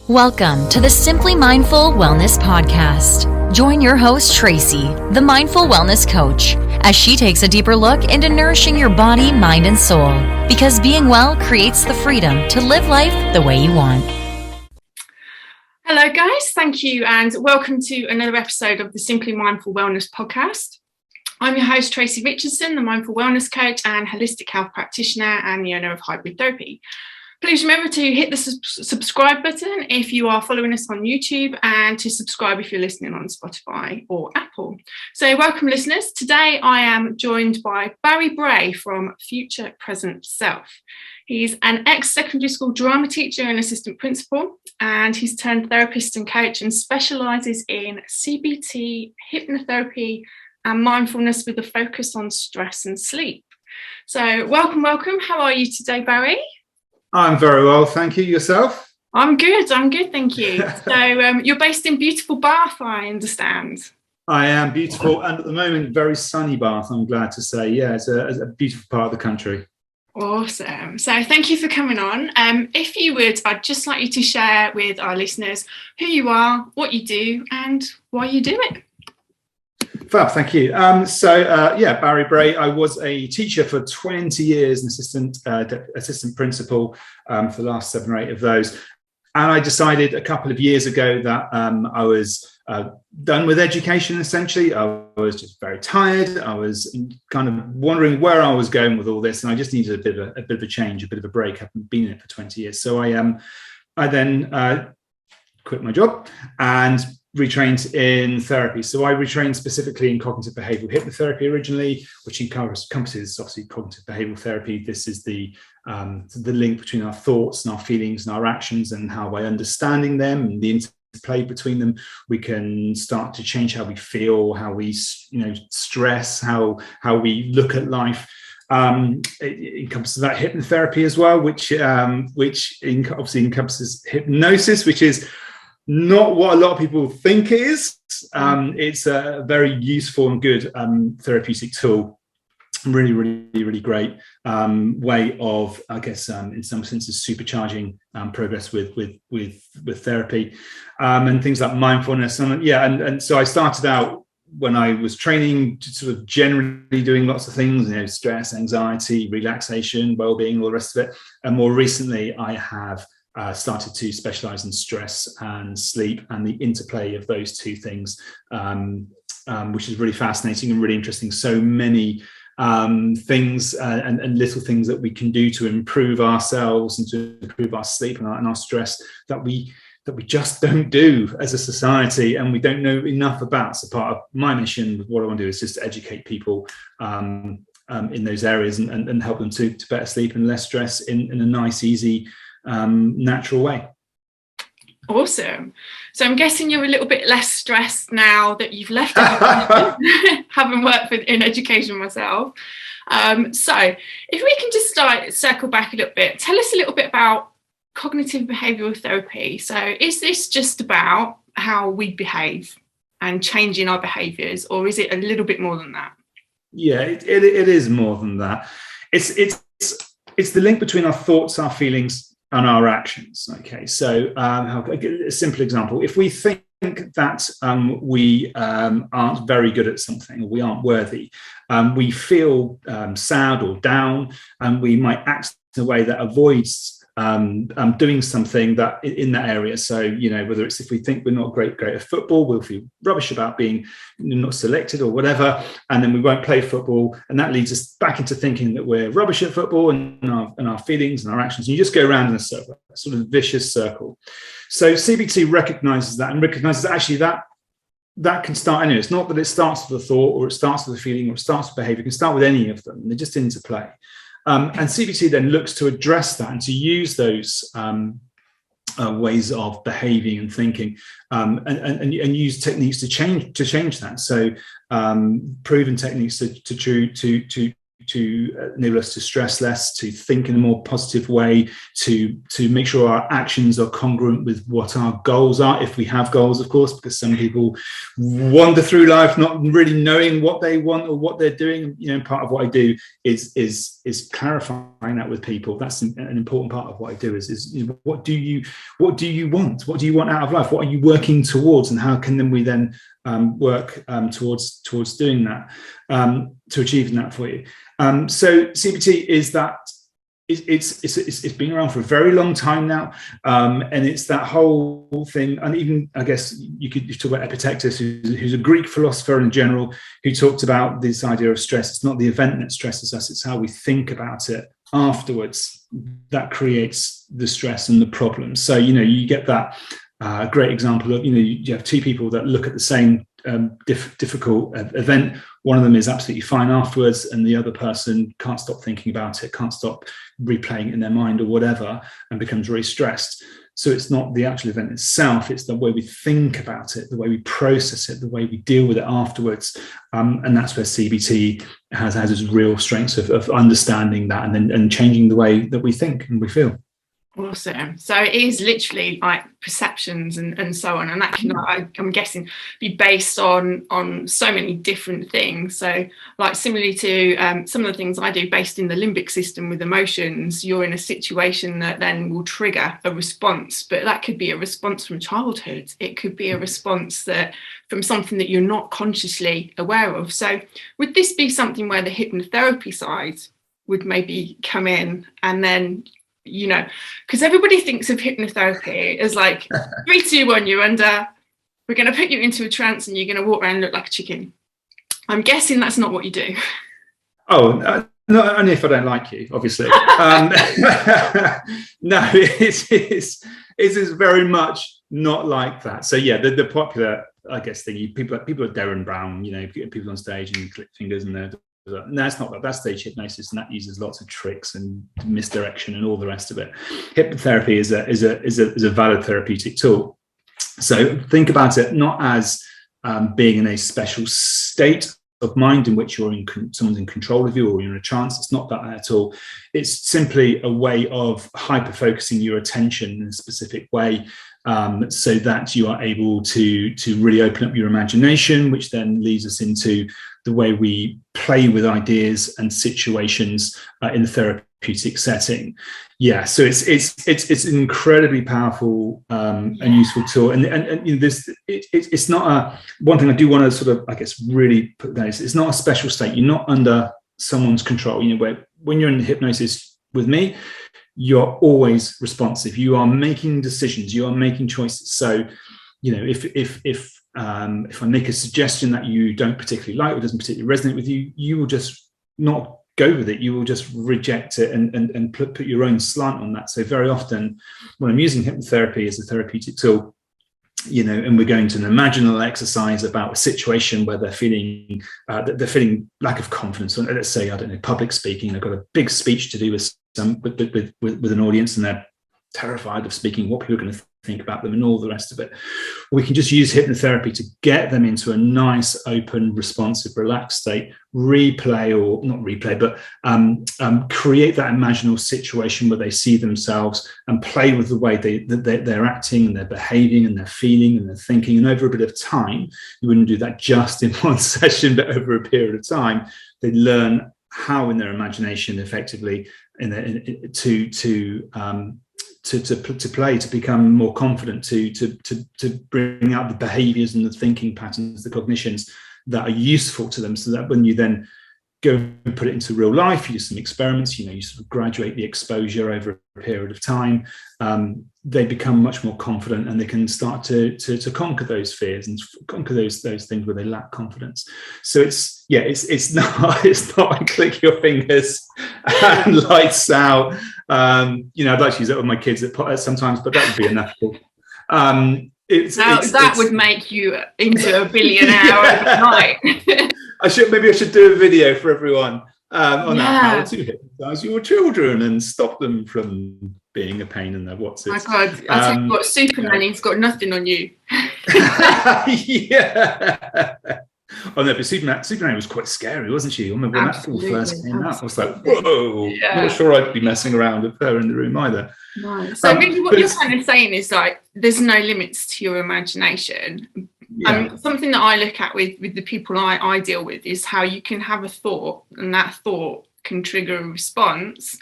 Welcome to the Simply Mindful Wellness Podcast. Join your host, Tracy, the Mindful Wellness Coach, as she takes a deeper look into nourishing your body, mind, and soul. Because being well creates the freedom to live life the way you want. Hello, guys. Thank you, and welcome to another episode of the Simply Mindful Wellness Podcast. I'm your host, Tracy Richardson, the Mindful Wellness Coach and Holistic Health Practitioner and the owner of Hypnotherapy. Please remember to hit the subscribe button if you are following us on YouTube, and to subscribe if you're listening on Spotify or Apple. So welcome, listeners. Today I am joined by Barry Bray from Future Present Self. He's an ex-secondary school drama teacher and assistant principal, and he's turned therapist and coach and specialises in CBT, hypnotherapy and mindfulness with a focus on stress and sleep. So welcome. How are you today, Barry? I'm very well, thank you. Yourself? I'm good, thank you. So you're based in beautiful Bath, I understand. I am beautiful, and at the moment, very sunny Bath, I'm glad to say. Yeah, it's a beautiful part of the country. Awesome. So thank you for coming on. If you would, I'd just like you to share with our listeners who you are, what you do, and why you do it. Fab, thank you. Barry Bray. I was a teacher for 20 years, an assistant principal for the last 7 or 8 of those. And I decided a couple of years ago that I was done with education, essentially. I was just very tired. I was kind of wondering where I was going with all this, and I just needed a bit of a change, a bit of a break. I've been in it for 20 years. So I then quit my job and retrained in therapy. So I retrained specifically in cognitive behavioral hypnotherapy originally, which encompasses obviously cognitive behavioral therapy. This is the link between our thoughts and our feelings and our actions, and how by understanding them and the interplay between them, we can start to change how we feel, how we stress, how we look at life. It encompasses that hypnotherapy as well, which obviously encompasses hypnosis, which is not what a lot of people think it is. It's a very useful and good therapeutic tool. Really, really, really great way of, I guess, in some senses, supercharging progress with therapy and things like mindfulness. And so I started out when I was training, sort of generally doing lots of things, stress, anxiety, relaxation, well-being, all the rest of it. And more recently, I have started to specialize in stress and sleep and the interplay of those two things, which is really fascinating and really interesting. So many things and little things that we can do to improve ourselves and to improve our sleep and our stress that we just don't do as a society, and we don't know enough about. So part of my mission, what I want to do is just educate people in those areas and help them to better sleep and less stress in a nice, easy, natural way. Awesome. So I'm guessing you're a little bit less stressed now that you've left having worked in education myself. So if we can just circle back a little bit, tell us a little bit about cognitive behavioral therapy. So is this just about how we behave and changing our behaviors, or is it a little bit more than that? Yeah, it is more than that. It's the link between our thoughts, our feelings, and our actions. Okay, so a simple example: if we think that we aren't very good at something, or we aren't worthy, we feel sad or down, and we might act in a way that avoids doing something that in that area. So whether it's if we think we're not great at football, we'll feel rubbish about being not selected or whatever, and then we won't play football, and that leads us back into thinking that we're rubbish at football and our feelings and our actions, and you just go around in a circle, a sort of vicious circle. So CBT recognizes that, and recognizes that actually that can start anywhere. It's not that it starts with a thought, or it starts with a feeling, or it starts with behavior. It can start with any of them. They're just interplay. And CBT then looks to address that and to use those ways of behaving and thinking, and use techniques to change that. So proven techniques to enable us to stress less, to think in a more positive way, to make sure our actions are congruent with what our goals are, if we have goals, of course, because some people wander through life not really knowing what they want or what they're doing. Part of what I do is clarifying that with people. That's an important part of what I do. Is what do you want? What do you want out of life? What are you working towards, and how can we then work towards doing that, to achieving that for you. So CBT is that it's been around for a very long time now, and it's that whole thing. And even, I guess, you talk about Epictetus, who's a Greek philosopher in general, who talked about this idea of stress. It's not the event that stresses us, it's how we think about it afterwards that creates the stress and the problem. So you get that great example of, you have two people that look at the same difficult event. One of them is absolutely fine afterwards, and the other person can't stop thinking about it, can't stop replaying it in their mind or whatever, and becomes very stressed. So it's not the actual event itself, it's the way we think about it, the way we process it, the way we deal with it afterwards. And that's where CBT has its real strengths of understanding that and changing the way that we think and we feel. Awesome. So it is literally like perceptions and so on, and that can, I'm guessing, be based on so many different things. So, like, similarly to some of the things I do based in the limbic system with emotions, you're in a situation that then will trigger a response, but that could be a response from childhood. It could be a response that from something that you're not consciously aware of. So would this be something where the hypnotherapy side would maybe come in, and then, because everybody thinks of hypnotherapy as like 3, 2, 1, you're under, we're going to put you into a trance and you're going to walk around and look like a chicken. I'm guessing that's not what you do. Oh, not only if I don't like you, obviously. No, it is very much not like that. So yeah, the popular, I guess, thing, people are Darren Brown, people on stage and you click fingers and they're. No, it's not that. That's stage hypnosis, and that uses lots of tricks and misdirection and all the rest of it. Hypnotherapy is a valid therapeutic tool. So think about it not as being in a special state of mind in which someone's in control of you or you're in a trance. It's not that at all. It's simply a way of hyper focusing your attention in a specific way, so that you are able to really open up your imagination, which then leads us into the way we play with ideas and situations in the therapeutic setting. Yeah, so it's an incredibly powerful and useful tool. And it's not a one thing I do want to sort of, I guess, really put that is, it's not a special state. You're not under someone's control. Where when you're in hypnosis with me, you're always responsive. You are making decisions. You are making choices. So, if I make a suggestion that you don't particularly like or doesn't particularly resonate with you, you will just not go with it. You will just reject it and put your own slant on that. So very often when I'm using hypnotherapy as a therapeutic tool, and we're going to an imaginal exercise about a situation where they're feeling lack of confidence. Or let's say, I don't know, public speaking. They've got a big speech to do with an audience, and they're terrified of speaking, what people are going to think about them and all the rest of it. We can just use hypnotherapy to get them into a nice, open, responsive, relaxed state, create that imaginal situation where they see themselves and play with the way they're acting and they're behaving and they're feeling and they're thinking. And over a bit of time, you wouldn't do that just in one session, but over a period of time, they learn how in their imagination effectively to play, to become more confident, to bring out the behaviors and the thinking patterns, the cognitions that are useful to them, so that when you then go and put it into real life, you do some experiments, you sort of graduate the exposure over a period of time, they become much more confident and they can start to conquer those fears and conquer those things where they lack confidence. So it's not like click your fingers and lights out. I'd like to use that with my kids sometimes, but that would be enough. That would make you into a billionaire overnight. I should do a video for everyone on how to hypnotize your children and stop them from being a pain in their what's it. My God, I'll tell you what, Super Nanny's got nothing on you. Yeah. Oh no, but Superman was quite scary, wasn't she? I remember when that film first came out, I was like, whoa, not sure I'd be messing around with her in the room either. No. So really what you're kind of saying is like, there's no limits to your imagination. Something that I look at with the people I deal with is how you can have a thought, and that thought can trigger a response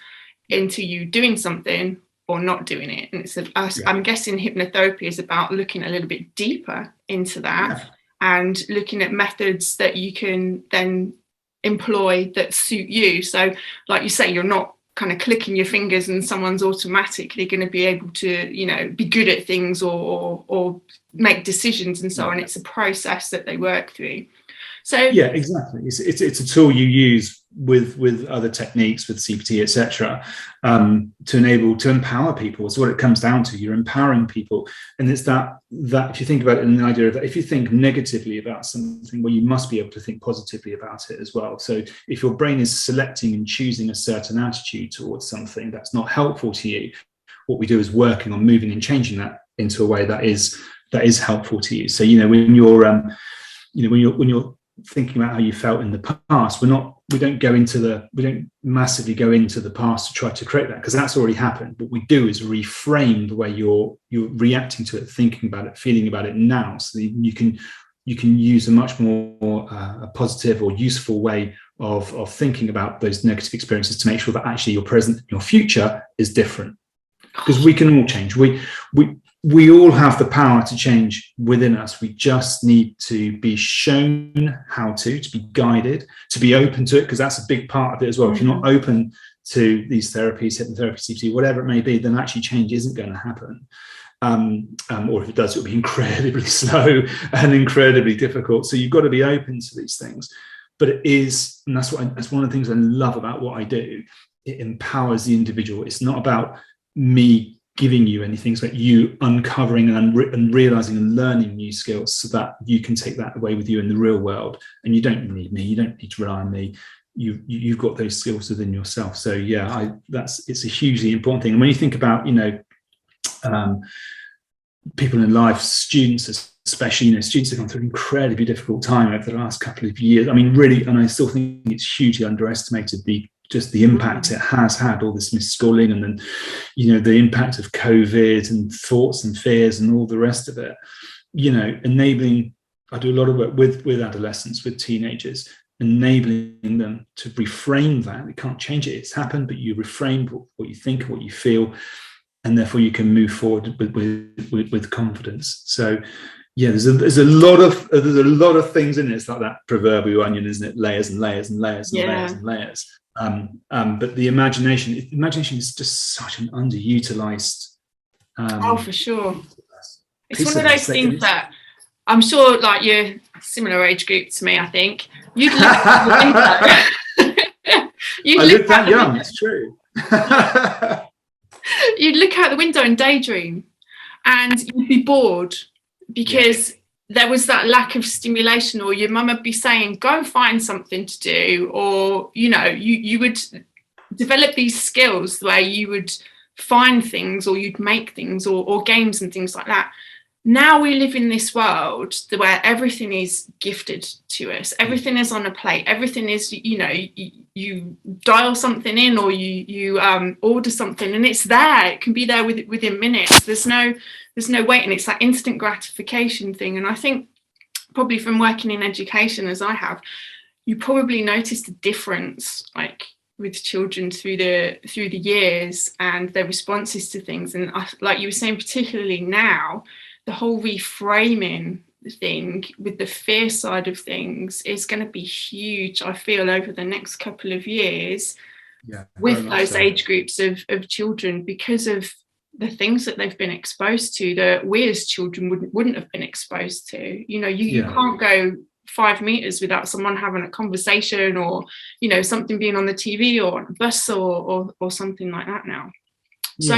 into you doing something or not doing it. And I'm guessing hypnotherapy is about looking a little bit deeper into that and looking at methods that you can then employ that suit you. So like you say, you're not kind of clicking your fingers and someone's automatically going to be able to, you know, be good at things or make decisions and so on. It's a process that they work through. So yeah, exactly. It's a tool you use with other techniques, with CPT, etc., to empower people. It's what it comes down to. You're empowering people, and it's that if you think about it in the idea of that, if you think negatively about something, well, you must be able to think positively about it as well. So if your brain is selecting and choosing a certain attitude towards something that's not helpful to you, what we do is working on moving and changing that into a way that is helpful to you. So when you're thinking about how you felt in the past, we don't massively go into the past to try to create that, because that's already happened. What we do is reframe the way you're reacting to it, thinking about it, feeling about it now, so that you can use a much more a positive or useful way of thinking about those negative experiences to make sure that actually your present and your future is different. Because we can all change. We all have the power to change within us. We just need to be shown how to be guided, to be open to it, because that's a big part of it as well. If you're not open to these therapies, hypnotherapy, CBT, whatever it may be, then actually change isn't going to happen. Or if it does, it'll be incredibly slow and incredibly difficult. So you've got to be open to these things. But it is, and that's one of the things I love about what I do. It empowers the individual. It's not about me giving you anything, it's about you uncovering and realizing and learning new skills so that you can take that away with you in the real world. And you don't need me, you don't need to rely on me. You've got those skills within yourself. So it's a hugely important thing. And when you think about people in life, students especially, students have gone through an incredibly difficult time over the last couple of years. I mean, really, and I still think it's hugely underestimated, just the impact it has had, all this misschooling, and then the impact of COVID and thoughts and fears and all the rest of it. Enabling, I do a lot of work with adolescents, with teenagers, enabling them to reframe that. You can't change it, it's happened, but you reframe what you think, what you feel, and therefore you can move forward with confidence. So there's a lot of things in it. It's like that proverbial onion, isn't it? Layers and layers and layers and layers and layers. But the imagination is just such an underutilized. For sure. It's one of those things that I'm sure, like, you're similar age group to me. I think you'd look out the window. I look that young. It's true. You'd look out the window and daydream, and you'd be bored because there was that lack of stimulation, or your mum would be saying, go and find something to do, or you would develop these skills where you would find things, or you'd make things, or games and things like that. Now we live in this world where everything is gifted to us. Everything is on a plate. Everything is, you dial something in, or you order something, and it's there. It can be there within minutes. There's no wait, and it's that instant gratification thing. And I think probably from working in education as I have, you probably noticed a difference, like with children through the years and their responses to things. And like you were saying, particularly now, the whole reframing thing with the fear side of things is going to be huge, I feel, over the next couple of years with those age groups of children, because of the things that they've been exposed to that we as children wouldn't have been exposed to. You can't go 5 meters without someone having a conversation, or something being on the TV or on a bus or something like that now. So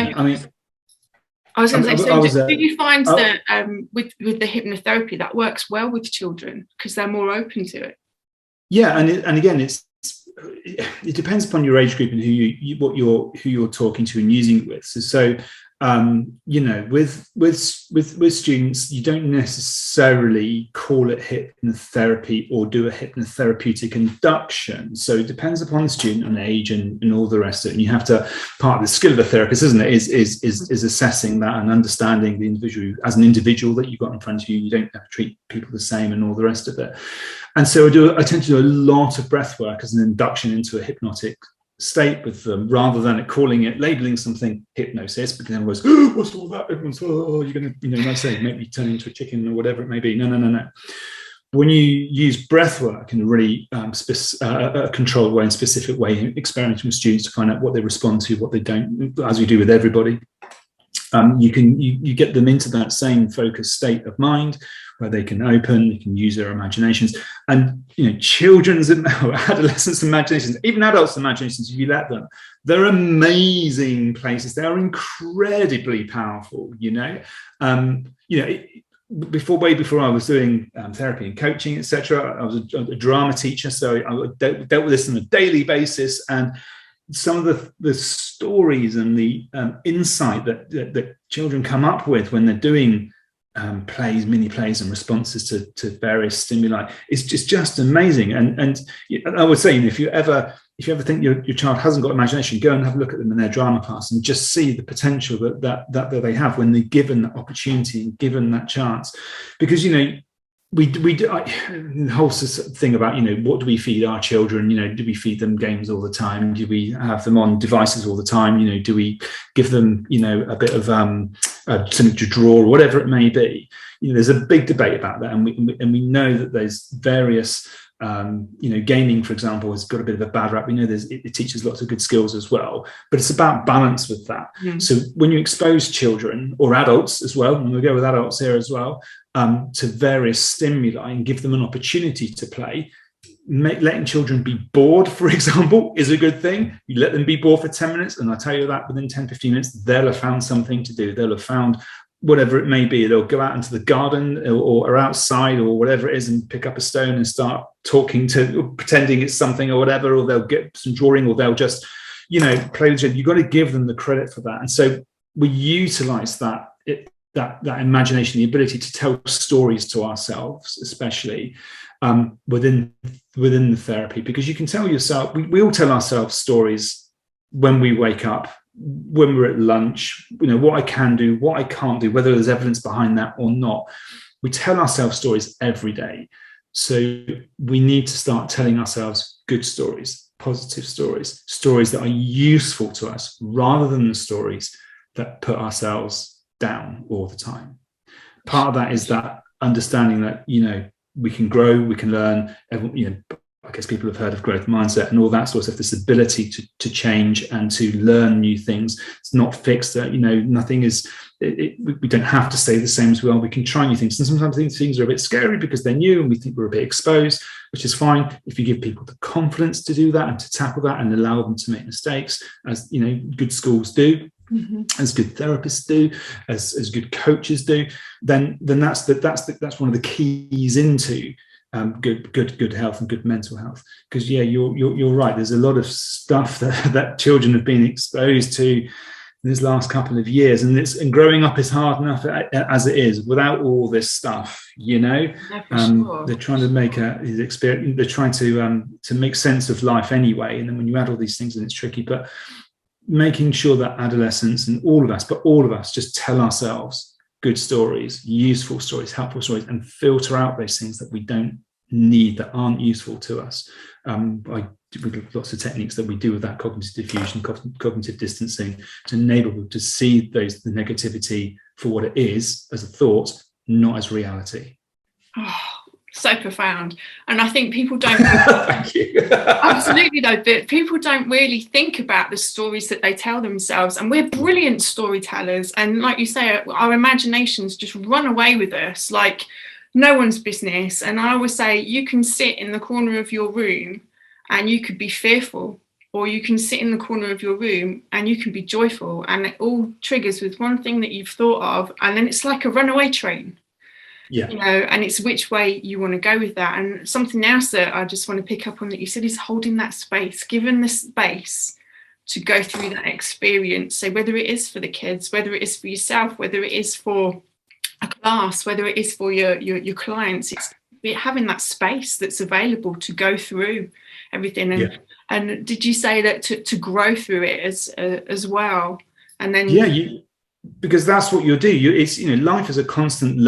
I was going to say, so do you find that with the hypnotherapy that works well with children because they're more open to it? Yeah, and again, it depends upon your age group and who you're talking to and using it with. So with students, you don't necessarily call it hypnotherapy or do a hypnotherapeutic induction. So it depends upon the student and age and all the rest of it. And you have to, part of the skill of a therapist, isn't it, is assessing that and understanding the individual as an individual that you've got in front of you. You don't have to treat people the same and all the rest of it. And so I tend to do a lot of breath work as an induction into a hypnotic state with them, rather than labeling something hypnosis, because everyone goes, oh, what's all that? Everyone's, oh, you're going to, like I say, make me turn into a chicken or whatever it may be. No. When you use breath work in a really controlled way and specific way, experimenting with students to find out what they respond to, what they don't, as we do with everybody, you get them into that same focused state of mind where they can use their imaginations. And children's and adolescents' imaginations, even adults' imaginations, if you let them, they're amazing places. They are incredibly powerful. Way before I was doing therapy and coaching, etc., I was a drama teacher, so I dealt with this on a daily basis. And some of the stories and the insight that children come up with when they're doing mini plays and responses to various stimuli, it's just amazing. And I would say, if you ever think your child hasn't got imagination, go and have a look at them in their drama class and just see the potential that they have when they're given that opportunity and given that chance. Because we do the whole thing about what do we feed our children? Do we feed them games all the time? Do we have them on devices all the time? Do we give them a bit of something to draw or whatever it may be? There's a big debate about that, and we know that there's various gaming, for example, has got a bit of a bad rap. We know it teaches lots of good skills as well, but it's about balance with that. So when you expose children or adults as well, and we'll go with adults here as well, to various stimuli and give them an opportunity to play, letting children be bored, for example, is a good thing. You let them be bored for 10 minutes, and I tell you that within 10-15 minutes, they'll have found something to do. They'll have found whatever it may be. They'll go out into the garden or outside or whatever it is and pick up a stone and start talking pretending it's something or whatever, or they'll get some drawing, or they'll just, play with it. You've got to give them the credit for that. And so we utilize that imagination, the ability to tell stories to ourselves, especially within the therapy, because you can tell yourself, we all tell ourselves stories when we wake up, when we're at lunch, what I can do, what I can't do, whether there's evidence behind that or not. We tell ourselves stories every day. So we need to start telling ourselves good stories, positive stories, stories that are useful to us, rather than the stories that put ourselves down all the time. Part of that is that understanding that, we can grow, we can learn, I guess people have heard of growth mindset and all that sort of stuff, this ability to change and to learn new things. It's not fixed. Nothing is, we don't have to stay the same as we are. We can try new things. And sometimes these things are a bit scary because they're new and we think we're a bit exposed, which is fine. If you give people the confidence to do that and to tackle that and allow them to make mistakes, as good schools do, as good therapists do, as good coaches do, then that's one of the keys into good health and good mental health. Because you're right. There's a lot of stuff that children have been exposed to in this last couple of years, and growing up is hard enough as it is without all this stuff. Sure. They're trying to make his experience. They're trying to make sense of life anyway, and then when you add all these things, and it's tricky. But making sure that adolescents and all of us just tell ourselves good stories, useful stories, helpful stories, and filter out those things that we don't need, that aren't useful to us. With lots of techniques that we do with that cognitive diffusion, cognitive distancing, to enable people to see the negativity for what it is, as a thought, not as reality. Oh, so profound. And I think people don't thank you. Absolutely though, but people don't really think about the stories that they tell themselves, and we're brilliant storytellers, and like you say, our imaginations just run away with us like no one's business. And I always say, you can sit in the corner of your room and you could be fearful, or you can sit in the corner of your room and you can be joyful, and it all triggers with one thing that you've thought of, and then it's like a runaway train. And it's which way you want to go with that. And something else that I just want to pick up on that you said is holding that space, given the space to go through that experience. So whether it is for the kids, whether it is for yourself, whether it is for a class, whether it is for your clients, it's having that space that's available to go through everything. And did you say that to grow through it as well? And then because that's what you'll do. It's life is a constant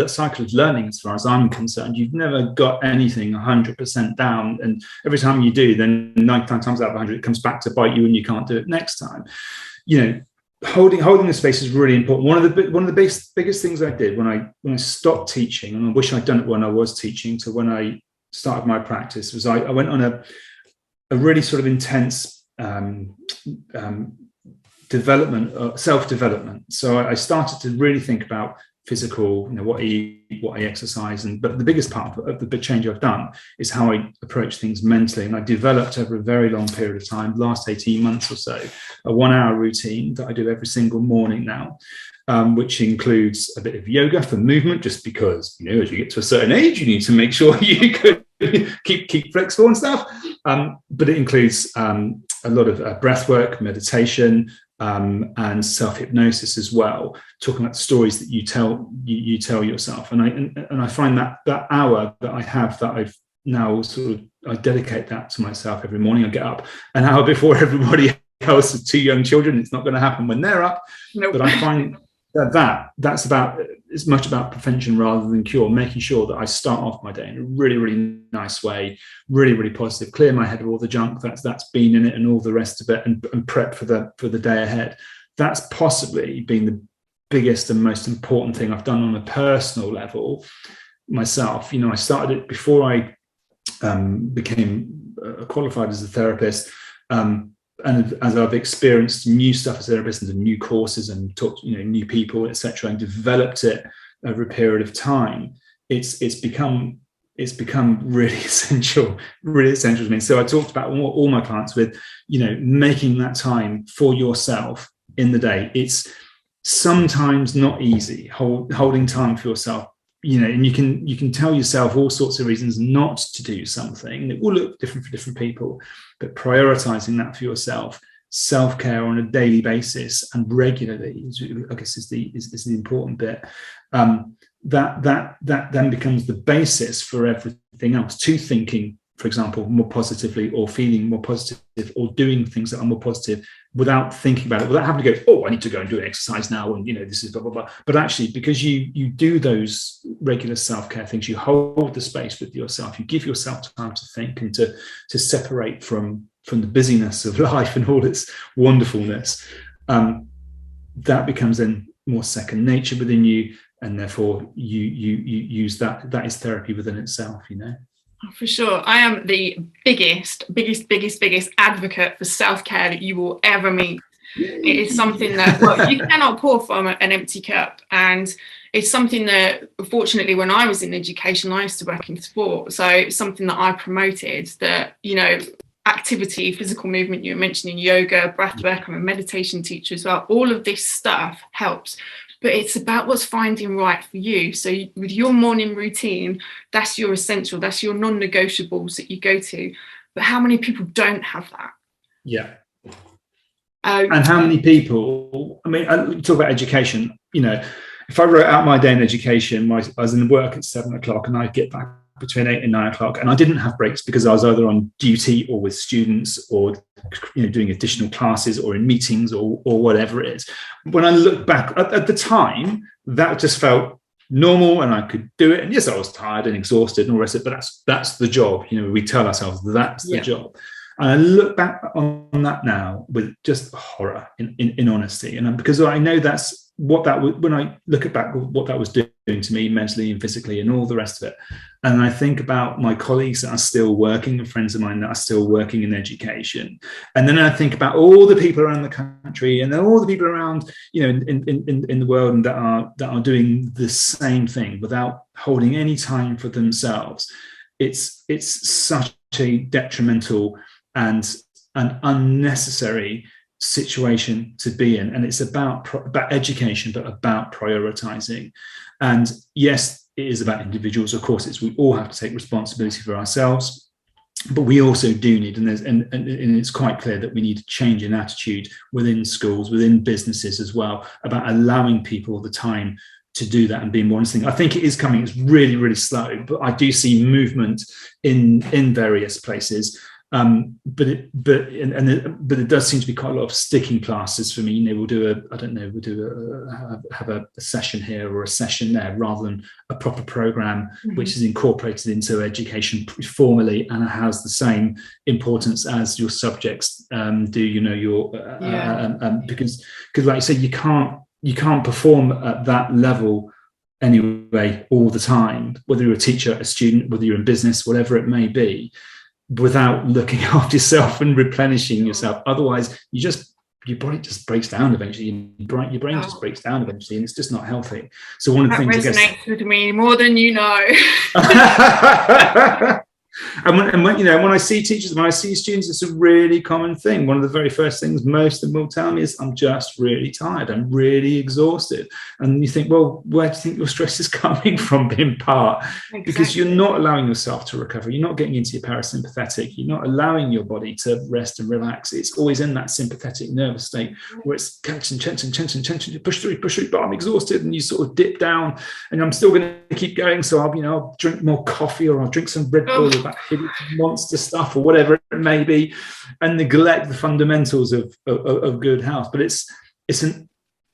cycle of learning, as far as I'm concerned. You've never got anything 100% down, and every time you do, then 99 times out of 100 it comes back to bite you, and you can't do it next time. Holding the space is really important. One of the biggest things I did when I stopped teaching, and I wish I'd done it when I was teaching, to when I started my practice, was I went on a really sort of intense self-development. So I started to really think about physical, what I eat, what I exercise, but the biggest part of the big change I've done is how I approach things mentally. And I developed over a very long period of time, last 18 months or so, a 1-hour routine that I do every single morning now, which includes a bit of yoga for movement, just because, as you get to a certain age, you need to make sure you could keep flexible and stuff. But it includes a lot of breath work, meditation, and self-hypnosis as well, talking about the stories that you tell yourself. And I find that hour that I have, that I've now I dedicate that to myself every morning. I get up an hour before everybody else with 2 young children. It's not going to happen when they're up. Nope. But I find that's about as much about prevention rather than cure, making sure that I start off my day in a really, really nice way, really, really positive, clear my head of all the junk that's been in it and all the rest of it, and prep for the day ahead. That's possibly been the biggest and most important thing I've done on a personal level myself. I started it before I became qualified as a therapist. And as I've experienced new stuff as a therapist and new courses and talked to new people, etc., and developed it over a period of time, it's become really essential to me. So I talked about all my clients with, making that time for yourself in the day. It's sometimes not easy holding time for yourself. And you can tell yourself all sorts of reasons not to do something. It will look different for different people, but prioritizing that for yourself, self-care on a daily basis and regularly, I guess, is the important bit. That then becomes the basis for everything else. To thinking, for example, more positively, or feeling more positive, or doing things that are more positive without thinking about it, without having to go, I need to go and do an exercise now, and this is blah blah blah. But actually, because you do those regular self-care things, you hold the space with yourself, you give yourself time to think and to separate from the busyness of life and all its wonderfulness. That becomes then more second nature within you, and therefore you use that is therapy within itself. For sure. I am the biggest advocate for self-care that you will ever meet. It is something that you cannot pour from an empty cup. And it's something that, fortunately, when I was in education, I used to work in sport. So it's something that I promoted, that, activity, physical movement, you were mentioning yoga, breath work. I'm a meditation teacher as well. All of this stuff helps. But it's about what's finding right for you. So with your morning routine, that's your essential, that's your non-negotiables that you go to. But how many people don't have that? Yeah. And how many people, I talk about education, if I wrote out my day in education, I was in work at 7:00 and I'd get back between 8 and 9 o'clock, and I didn't have breaks because I was either on duty or with students, or doing additional classes, or in meetings, or whatever it is. When I look back at the time, that just felt normal and I could do it. And yes, I was tired and exhausted and all the rest of it, but that's the job. We tell ourselves that's the job. And I look back on that now with just horror, in honesty, and because I know that's what that was, when I look back, what that was doing to me mentally and physically and all the rest of it. And I think about my colleagues that are still working, and friends of mine that are still working in education. And then I think about all the people around the country, and then all the people around, in the world, and that are doing the same thing without holding any time for themselves. It's such a detrimental and an unnecessary situation to be in, and it's about education, but about prioritizing. And yes, it is about individuals. Of course, we all have to take responsibility for ourselves, But we also do need, and it's quite clear that we need a change in attitude within schools, within businesses as well, about allowing people the time to do that and be more interesting. I think it is coming. It's really, really slow, but I do see movement in various places. But it does seem to be quite a lot of sticking classes for me. We'll do have a session here or a session there, rather than a proper program which is incorporated into education formally and has the same importance as your subjects do. Because like you say, you can't perform at that level anyway all the time, whether you're a teacher, a student, whether you're in business, whatever it may be, without looking after yourself and replenishing yourself. Otherwise, your body just breaks down eventually. Your brain just breaks down eventually, and it's just not healthy. So one of the things resonates with me more than you know. And when I see teachers, when I see students, it's a really common thing. One of the very first things most of them will tell me is, I'm just really tired. I'm really exhausted. And you think, well, where do you think your stress is coming from, in part? Exactly. Because you're not allowing yourself to recover. You're not getting into your parasympathetic. You're not allowing your body to rest and relax. It's always in that sympathetic nervous state where it's tension, you push through, but I'm exhausted, and you sort of dip down, and I'm still going to keep going. So I'll drink more coffee, or I'll drink some Red Bull, or that monster stuff, or whatever it may be, and neglect the fundamentals of good health. But it's an,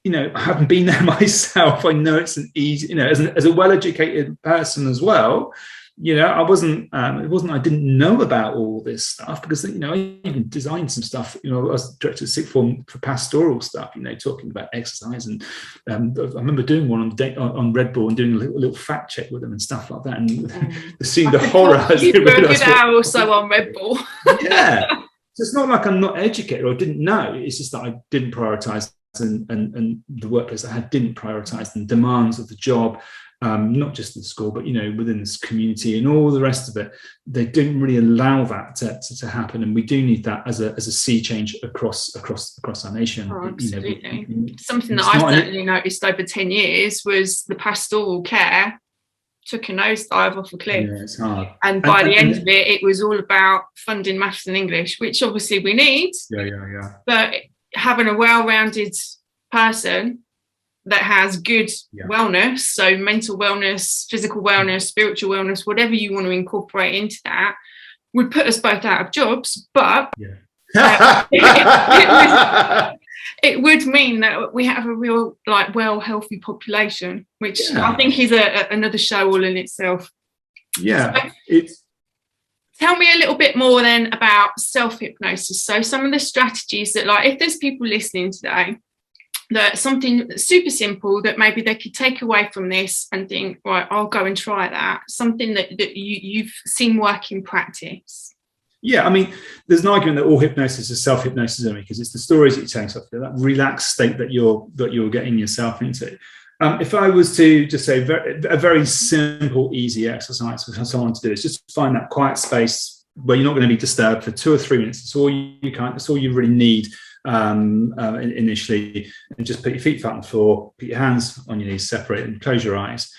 I haven't been there myself. I know it's an easy, as a well-educated person as well. I wasn't. It wasn't. I didn't know about all this stuff, because I even designed some stuff. I was director of sixth form for pastoral stuff. Talking about exercise, and I remember doing one on Red Bull and doing a little fact check with them and stuff like that. And seeing the horror. You were a good hour or so on Red Bull. Yeah, so it's not like I'm not educated or I didn't know. It's just that I didn't prioritize, and the workplace I had didn't prioritize the demands of the job. Not just in school, but within this community and all the rest of it, they didn't really allow that to happen, and we do need that as a sea change across our nation. Oh, absolutely. Something that I certainly noticed over 10 years was the pastoral care took a nosedive off a cliff. Yeah, it's hard. And by the end of it was all about funding maths and English, which obviously we need. Yeah. But having a well-rounded person that has good wellness, so mental wellness, physical wellness, spiritual wellness, whatever you want to incorporate into that, would put us both out of jobs. But it would mean that we have a real, healthy population, which I think is another show all in itself. Yeah. So, tell me a little bit more then about self-hypnosis. So some of the strategies that, if there's people listening today, that something super simple that maybe they could take away from this and think, right, I'll go and try that. Something that you've seen work in practice. Yeah, there's an argument that all hypnosis is self-hypnosis only, because it's the stories that you're telling yourself, that relaxed state that you're getting yourself into. If I was to just say a very simple, easy exercise for someone to do, is just find that quiet space where you're not going to be disturbed for 2 or 3 minutes. That's all you really need. Initially, and just put your feet flat on the floor, put your hands on your knees, separate, and close your eyes,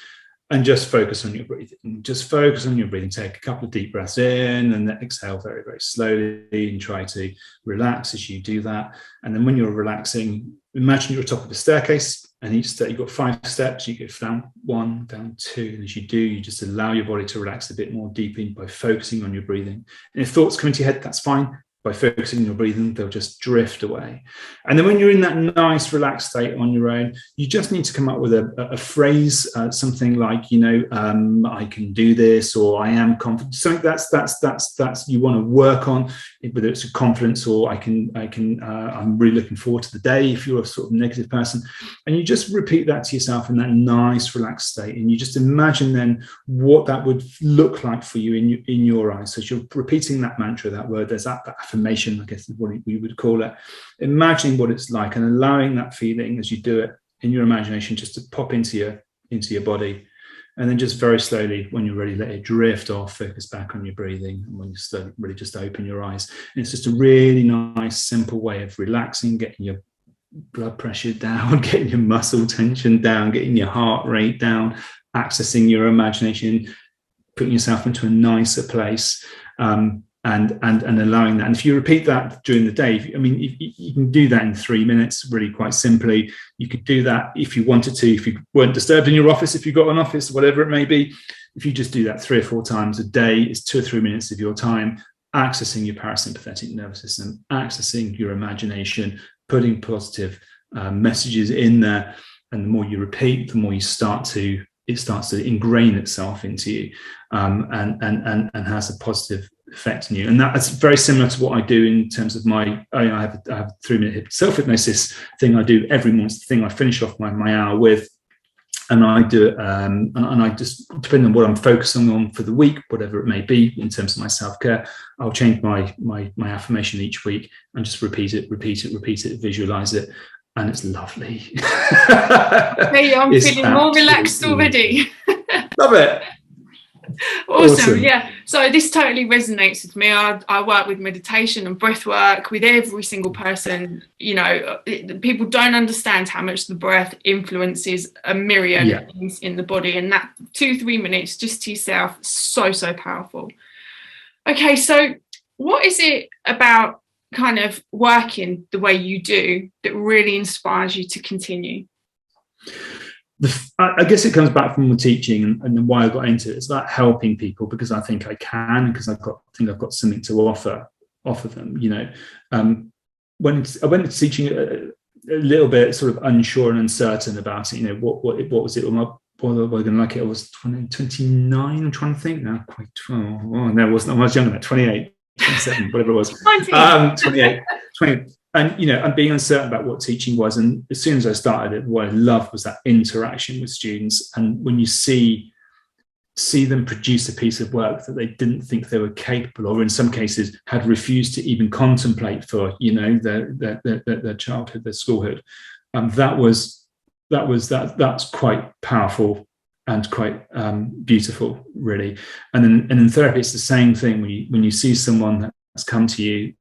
and just focus on your breathing. Take a couple of deep breaths in, and then exhale very, very slowly, and try to relax as you do that. And then when you're relaxing, imagine you're at the top of the staircase, and each step you've got 5 steps. You go down 1, down 2, and as you do, you just allow your body to relax a bit more deeply by focusing on your breathing. And if thoughts come into your head, that's fine. By focusing on your breathing, they'll just drift away. And then when you're in that nice relaxed state on your own, you just need to come up with a phrase, something like, I can do this, or I am confident. Something that's you want to work on, whether it's a confidence, or I'm really looking forward to the day, if you're a sort of negative person. And you just repeat that to yourself in that nice relaxed state, and you just imagine then what that would look like for you in your eyes. So as you're repeating that mantra, that word, there's that affirmation, I guess is what we would call it. Imagining what it's like and allowing that feeling as you do it in your imagination just to pop into your body. And then just very slowly, when you're ready, let it drift off, focus back on your breathing. And when you really just open your eyes. And it's just a really nice, simple way of relaxing, getting your blood pressure down, getting your muscle tension down, getting your heart rate down, accessing your imagination, putting yourself into a nicer place. and allowing that. And if you repeat that during the day, I mean, you can do that in 3 minutes, really quite simply. You could do that if you wanted to, if you weren't disturbed in your office, if you've got an office, whatever it may be. If you just do that 3 or 4 times a day, it's 2 or 3 minutes of your time accessing your parasympathetic nervous system, accessing your imagination, putting positive messages in there. And the more you repeat, the more it starts to ingrain itself into you, and has a positive effect on you. And that's very similar to what I do in terms of I have a 3-minute self-hypnosis thing I do every morning. It's the thing I finish off my hour with. And I do it, and I just, depending on what I'm focusing on for the week, whatever it may be, in terms of my self-care, I'll change my affirmation each week and just repeat it, visualize it, and it's lovely. Hey, I'm feeling more relaxed already. Love it. Awesome. Yeah. So this totally resonates with me. I work with meditation and breath work with every single person. You know, people don't understand how much the breath influences a myriad of things in the body, and that 2-3 minutes just to yourself, so powerful. Okay, so what is it about kind of working the way you do that really inspires you to continue? I guess it comes back from the teaching and why I got into it. It's about helping people because I think I can, because I think I've got something to offer them. You know, when I went into teaching a little bit sort of unsure and uncertain about it. You know, what was it? What was I going to like it? I was 29. I'm trying to think now. Quite 12. Oh, no, I wasn't. I was younger than 28, 27, whatever it was. 28, 20. And, you know, and being uncertain about what teaching was. And as soon as I started it, what I loved was that interaction with students. And when you see them produce a piece of work that they didn't think they were capable of, or in some cases had refused to even contemplate for, you know, their childhood, their schoolhood, that's quite powerful and quite beautiful, really. And in therapy, it's the same thing. When you see someone that's come to you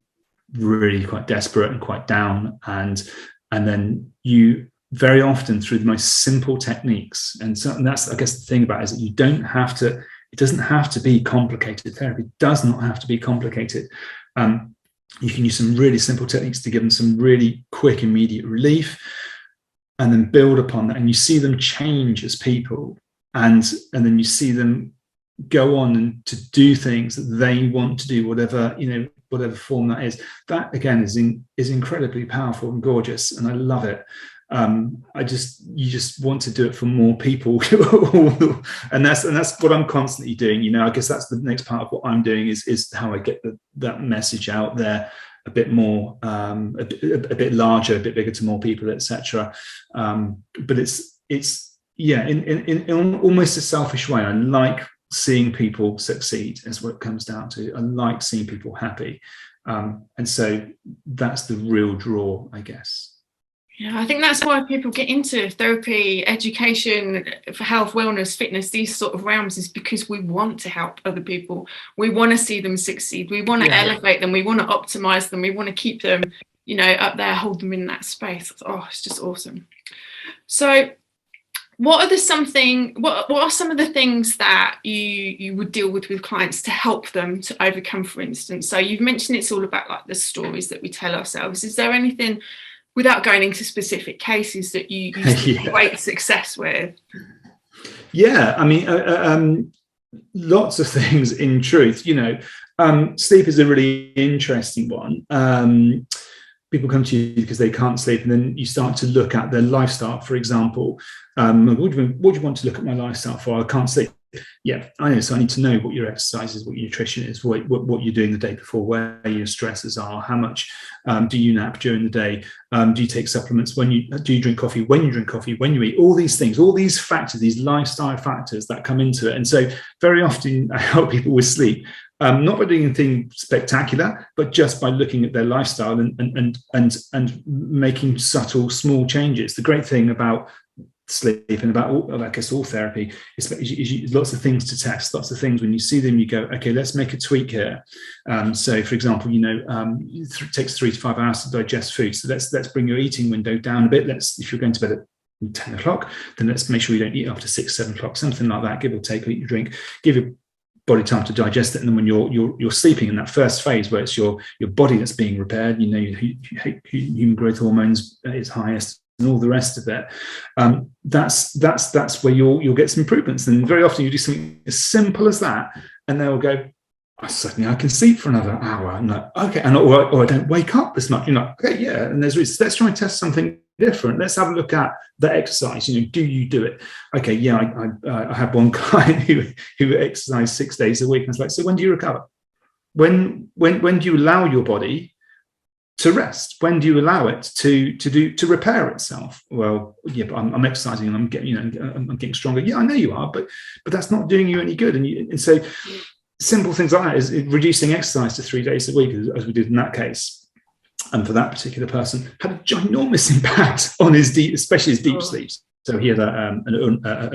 really quite desperate and quite down, and then you very often, through the most simple techniques, and that's, I guess, the thing about it, is that it doesn't have to be complicated. Therapy does not have to be complicated. You can use some really simple techniques to give them some really quick, immediate relief, and then build upon that, and you see them change as people, and then you see them go on and to do things that they want to do, whatever form that is. That again is incredibly powerful and gorgeous, and I love it. You just want to do it for more people, and that's what I'm constantly doing. You know, I guess that's the next part of what I'm doing is how I get that message out there a bit more, a bit larger, a bit bigger to more people, etc. But it's in almost a selfish way. I like seeing people succeed, is what it comes down to. I like seeing people happy, and so that's the real draw, I guess. Yeah, I think that's why people get into therapy, education, for health, wellness, fitness, these sort of realms, is because we want to help other people. We want to see them succeed. We want to elevate them. We want to optimize them. We want to keep them, you know, up there, hold them in that space. Oh, it's just awesome. So what are some of the things that you would deal with clients to help them to overcome, for instance? So you've mentioned it's all about like the stories that we tell ourselves. Is there anything, without going into specific cases, that you see great success with? Yeah, I mean, lots of things, in truth. You know, sleep is a really interesting one. People come to you because they can't sleep, and then you start to look at their lifestyle. For example, what do you want to look at my lifestyle for? I can't sleep. Yeah, I know. So I need to know what your exercise is, what your nutrition is, what you're doing the day before, where your stresses are, how much do you nap during the day, do you take supplements, do you drink coffee, when you drink coffee, when you eat, all these things, all these factors, these lifestyle factors that come into it. And so very often I help people with sleep, not by doing anything spectacular, but just by looking at their lifestyle and making subtle, small changes. The great thing about sleep and about all therapy is lots of things to test, lots of things. When you see them, you go, okay, let's make a tweak here. So for example, you know, it takes 3 to 5 hours to digest food, so let's bring your eating window down a bit. If you're going to bed at 10 o'clock, then let's make sure you don't eat after 6, 7 o'clock, something like that, give or take, eat your drink, give body time to digest it. And then when you're sleeping in that first phase where it's your body that's being repaired, human growth hormones at its highest and all the rest of it, that's where you'll get some improvements. And very often you do something as simple as that, and they'll go, suddenly I can sleep for another hour. I'm like, okay, or I don't wake up as much. You're like, okay, yeah. And there's reasons. Let's try and test something different. Let's have a look at the exercise. Do you do it? Okay, yeah. I had one client who exercised 6 days a week. And I was like, so when do you recover? When do you allow your body to rest? When do you allow it to repair itself? Well, yeah, but I'm exercising and I'm getting stronger. Yeah, I know you are, but that's not doing you any good. And so simple things like that is reducing exercise to 3 days a week, as we did in that case. And for that particular person, had a ginormous impact on his especially his deep sleeps. So he had a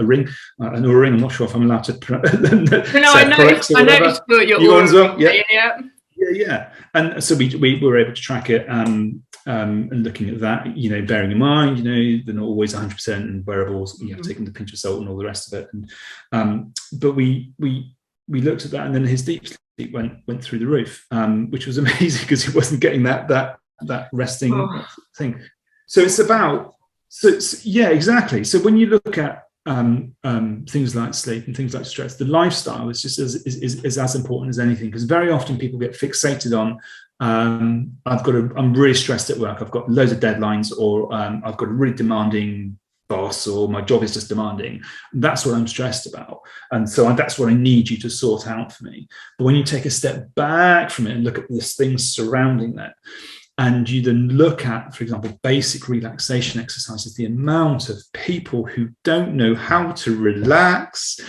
ring, an Oura ring. I'm not sure if I'm allowed to. I noticed your ones well. Yeah. And so we were able to track it and looking at that, bearing in mind, they're not always 100%, and wearables, you have to take them to pinch of salt and all the rest of it. And but we looked at that, and then his deep sleep went through the roof, which was amazing because he wasn't getting that resting thing. So it's about, exactly. So when you look at things like sleep and things like stress, the lifestyle is just as important as anything, because very often people get fixated on I'm really stressed at work, I've got loads of deadlines, or I've got a really demanding boss, or my job is just demanding. That's what I'm stressed about, and so that's what I need you to sort out for me. But when you take a step back from it and look at the things surrounding that, and you then look at, for example, basic relaxation exercises, the amount of people who don't know how to relax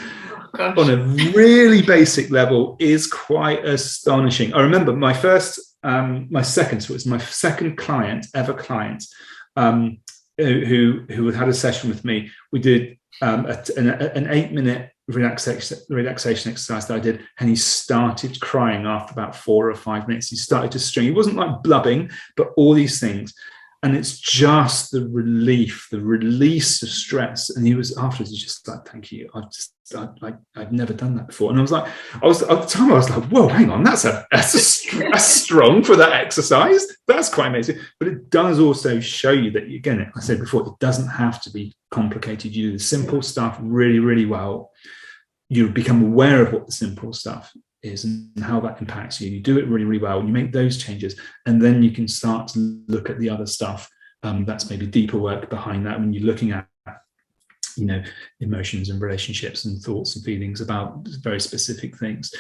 on a really basic level is quite astonishing. I remember my second client, who had a session with me. We did an 8-minute relaxation exercise that I did, and he started crying after about 4 or 5 minutes. He started to string. He wasn't like blubbing, but all these things. And it's just the release of stress. And he was afterwards, he's just like, thank you. I've never done that before. And at the time I was like, whoa, hang on, that's strong for that exercise. That's quite amazing. But it does also show you that, again, I said before, it doesn't have to be complicated. You do the simple stuff really, really well. You become aware of what the simple stuff is and how that impacts you. You do it really, really well, and you make those changes, and then you can start to look at the other stuff that's maybe deeper work behind that, when you're looking at emotions and relationships and thoughts and feelings about very specific things.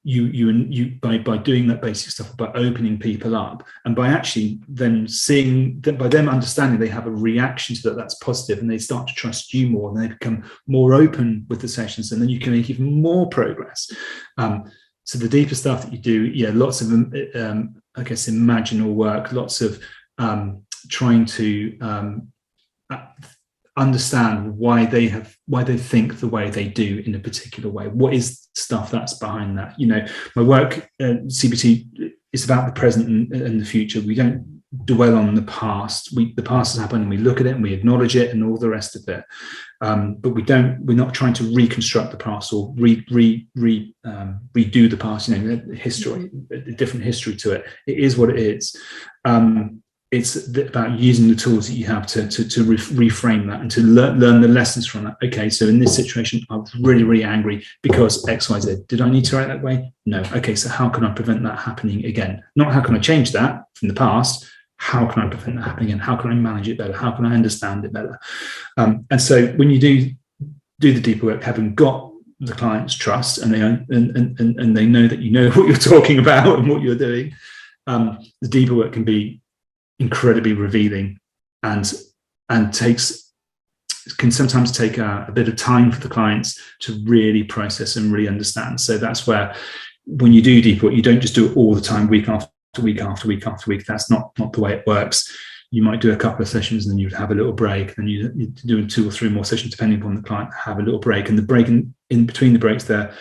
You by doing that basic stuff, by opening people up, and by actually then seeing that, by them understanding they have a reaction to that's positive, and they start to trust you more, and they become more open with the sessions, and then you can make even more progress. So the deeper stuff that you do, lots of I guess imaginal work, lots of trying to understand why they think the way they do in a particular way. What is stuff that's behind that? My work CBT is about the present and the future. We don't dwell on the past. The past has happened, and we look at it and we acknowledge it and all the rest of it. But we're not trying to reconstruct the past or redo the past. History, a different history to it. It is what it is. It's about using the tools that you have to reframe that and to learn the lessons from that. Okay, so in this situation, I was really, really angry because X, Y, Z. Did I need to react that way? No. Okay, so how can I prevent that happening again? Not how can I change that from the past. How can I prevent that happening again? How can I manage it better? How can I understand it better? And so when you do the deeper work, having got the client's trust, and they know that you know what you're talking about and what you're doing, the deeper work can be incredibly revealing, and can sometimes take a bit of time for the clients to really process and really understand. So that's where, when you do deep work, you don't just do it all the time, week after week after week after week. That's not the way it works. You might do a couple of sessions, and then you'd have a little break, then you do 2 or 3 more sessions depending upon the client, have a little break, and the break in between the breaks there,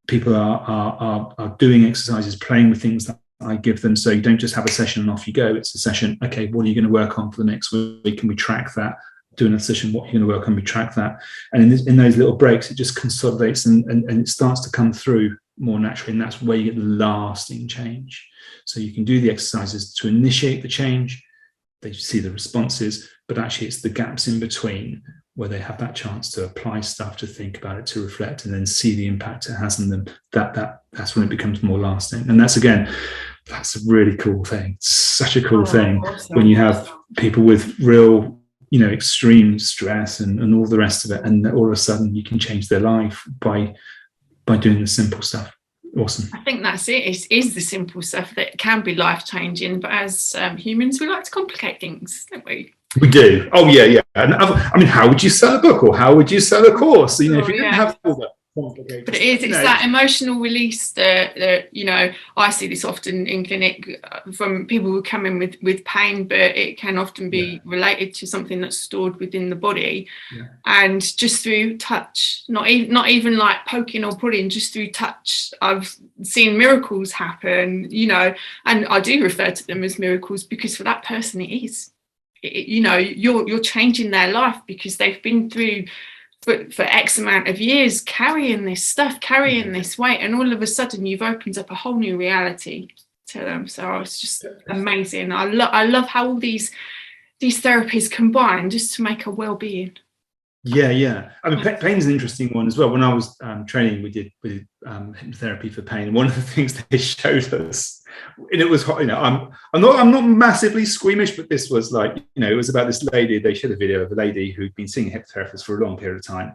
people are doing exercises, playing with things that I give them. So you don't just have a session and off you go. It's a session. Okay, what are you going to work on for the next week? Can we track that? doing a session, what you're going to work on, we track that. And in those little breaks, it just consolidates and it starts to come through more naturally. And that's where you get the lasting change. So you can do the exercises to initiate the change. They see the responses, but actually it's the gaps in between where they have that chance to apply stuff, to think about it, to reflect, and then see the impact it has on them. That's when it becomes more lasting. And that's a really cool thing. It's such a cool thing awesome. When you have people with real, extreme stress and all the rest of it, and all of a sudden you can change their life by doing the simple stuff. Awesome. I think that's it. It is the simple stuff that can be life-changing, but as humans, we like to complicate things, don't we? We do. Oh, yeah. And how would you sell a book, or how would you sell a course? If you didn't have all that complicated. But it's that emotional release that I see this often in clinic from people who come in with pain, but it can often be related to something that's stored within the body. Yeah. And just through touch, not even like poking or prodding, just through touch, I've seen miracles happen, and I do refer to them as miracles because for that person it is. You're changing their life because they've been through for X amount of years carrying this stuff, carrying this weight, and all of a sudden you've opened up a whole new reality to them. So it's just amazing. I love how all these therapies combine just to make a well-being. Yeah. I mean, pain is an interesting one as well. When I was training, we did hypnotherapy for pain, and one of the things they showed us, and it was, I'm not massively squeamish, but this was like, it was about this lady. They showed a video of a lady who'd been seeing a hypnotherapist for a long period of time,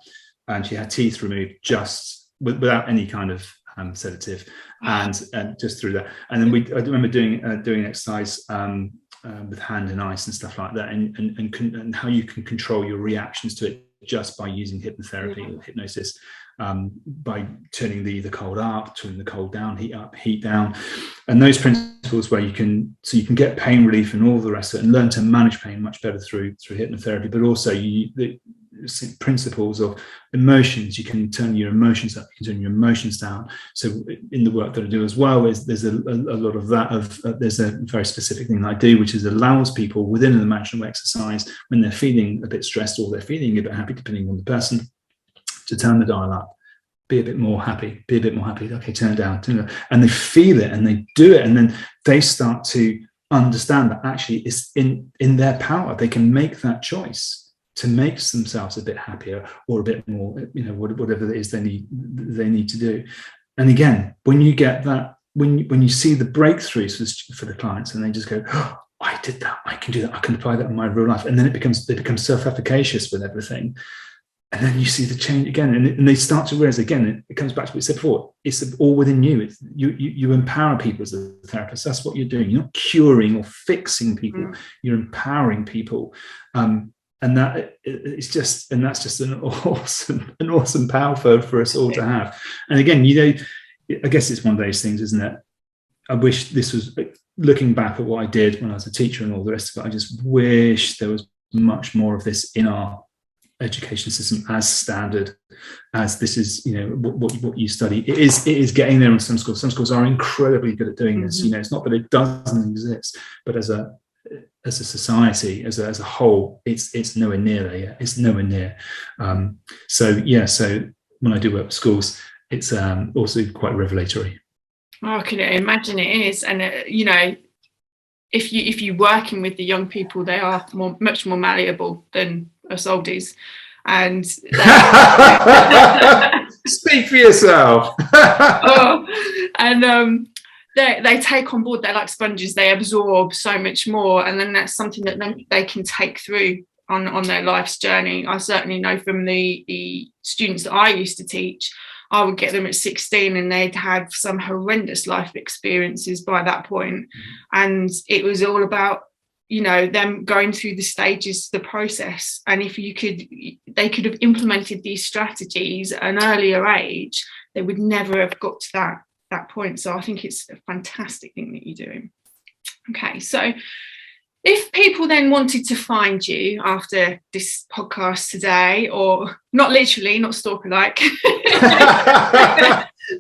and she had teeth removed just without any kind of sedative, and just through that. And then I remember doing an exercise with hand and ice and stuff like that, and how you can control your reactions to it just by using hypnotherapy or hypnosis, by turning the cold up, turning the cold down, heat up, heat down, and those principles where you can get pain relief and all the rest of it, and learn to manage pain much better through hypnotherapy. But also the principles of emotions, you can turn your emotions up, you can turn your emotions down. So in the work that I do as well, there's a lot of that. There's a very specific thing that I do, which is allows people within an imaginal exercise, when they're feeling a bit stressed or they're feeling a bit happy, depending on the person, to turn the dial up, be a bit more happy, okay, turn it down, and they feel it and they do it, and then they start to understand that actually it's in their power. They can make that choice to make themselves a bit happier or a bit more, whatever it is they need to do. And again, when you get that, when you see the breakthroughs for the clients, and they just go, oh, I did that, I can do that, I can apply that in my real life, and then they become self-efficacious with everything. And then you see the change again, and they start to realize again, it comes back to what we said before, it's all within you. It's you empower people as a therapist. That's what you're doing. You're not curing or fixing people, you're empowering people. And that's just an awesome power for us all to have. And again, I guess it's one of those things, isn't it? I wish this was, looking back at what I did when I was a teacher and all the rest of it, I just wish there was much more of this in our education system as standard as this is, what you study. It is getting there in some schools. Some schools are incredibly good at doing this. It's not that it doesn't exist, but as a society, as a whole, it's nowhere near there yet. It's nowhere near. So when I do work with schools, it's also quite revelatory. Oh, I can imagine it is. And if you're working with the young people, they are much more malleable than us oldies. And speak for yourself. They take on board. They're like sponges. They absorb so much more, and then that's something that they can take through on their life's journey. I certainly know from the students that I used to teach, I would get them at 16 and they'd had some horrendous life experiences by that point. And it was all about, them going through the stages, the process. And if they could have implemented these strategies at an earlier age, they would never have got to that point. So I think it's a fantastic thing that you're doing. Okay, so if people then wanted to find you after this podcast today, or not literally, not stalker like,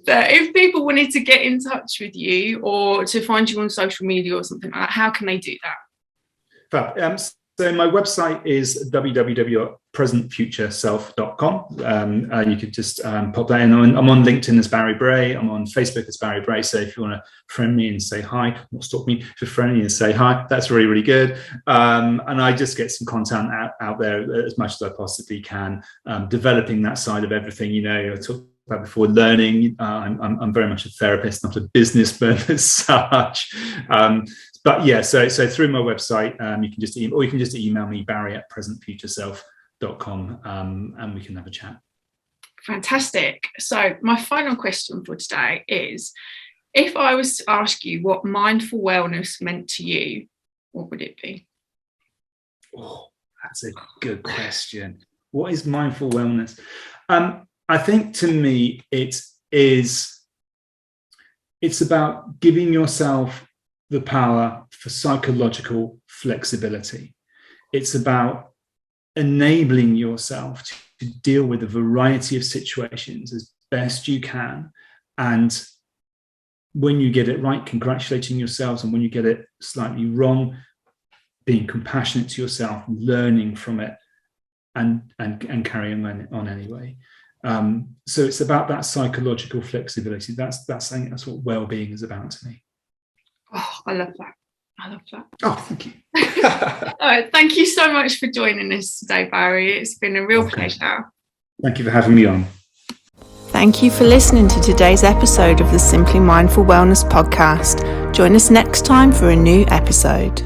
but if people wanted to get in touch with you or to find you on social media or something like that, how can they do that? So my website is www.presentfutureself.com. You could just pop that in. I'm on LinkedIn as Barry Bray. I'm on Facebook as Barry Bray. So if you want to friend me and say hi, not stalk me, if you friend me and say hi, that's really, really good. And I just get some content out there as much as I possibly can, developing that side of everything. I talked about before, learning. I'm very much a therapist, not a businessman as such. But yeah, so through my website, you can just email me, barry@presentfutureself.com, and we can have a chat. Fantastic. So my final question for today is, if I was to ask you what mindful wellness meant to you, what would it be? Oh, that's a good question. What is mindful wellness? I think to me, it's about giving yourself the power for psychological flexibility. It's about enabling yourself to deal with a variety of situations as best you can. And when you get it right, congratulating yourselves. And when you get it slightly wrong, being compassionate to yourself, learning from it, and carrying on anyway. So it's about that psychological flexibility. That's what well-being is about to me. Oh, I love that. Oh, thank you. All right, thank you so much for joining us today, Barry. It's been a real pleasure. Thank you for having me on. Thank you for listening to today's episode of the Simply Mindful Wellness podcast. Join us next time for a new episode.